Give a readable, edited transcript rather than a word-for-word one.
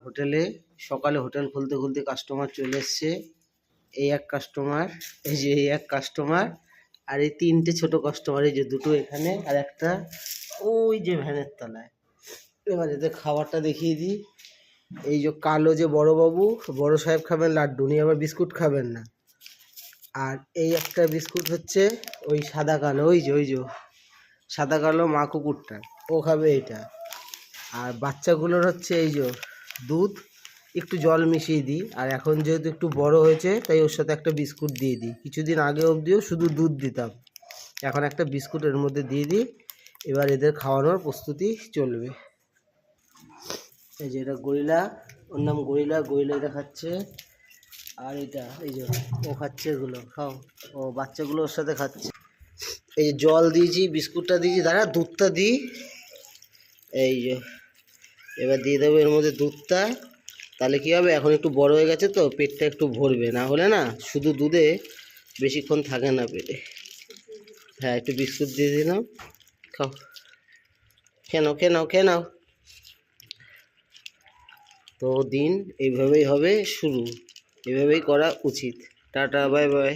হোটেলে সকালে হোটেল খুলতে খুলতে কাস্টমার চলে এসছে। এই এক কাস্টমার, এই যে এই এক কাস্টমার, আর এই তিনটে ছোট কাস্টমার, এই যে দুটো এখানে আর একটা ওই যে ভ্যানের তলায়। এবার এদের খাবারটা দেখিয়ে দিই। এই যে কালো যে বড় বাবু, বড় সাহেব খাবেন লাড্ডু, উনি আবার বিস্কুট খাবেন না। আর এই একটা বিস্কুট হচ্ছে ওই সাদা কালো, ওই যে সাদা কালো মা কুকুরটা, ও খাবে এইটা। আর বাচ্চাগুলোর হচ্ছে এই যে দুধ, একটু জল মিশিয়ে দিই। আর এখন যেহেতু একটু বড় হয়েছে তাই ওর সাথে একটা বিস্কুট দিয়ে দিই। কিছুদিন আগে অবধিও শুধু দুধ দিতাম, এখন একটা বিস্কুট এর মধ্যে দিয়ে দিই। এবার এদের খাওয়ানোর প্রস্তুতি চলবে। এই যে এটা গরিলা, ওর নাম গরিলা, গরিলা এটা খাচ্ছে। আর এটা এই যে ও খাচ্ছে, এগুলো খাও। ও বাচ্চাগুলো ওর সাথে খাচ্ছে। এই যে জল দিয়েছি, বিস্কুটটা দিয়েছি, দাঁড়া দুধটা দিই। এই যে এবার দিয়ে দেবো এর মধ্যে দুধটা। তাহলে কী হবে, এখন একটু বড় হয়ে গেছে তো পেটটা একটু ভরবে, না হলে না শুধু দুধে বেশিক্ষণ থাকে না পেটে। হ্যাঁ, একটু বিস্কুট দিয়ে দিলাম, খাও, খেয়ে নাও। তো দিন এইভাবেই হবে শুরু, এভাবেই করা উচিত। Tata, bye bye.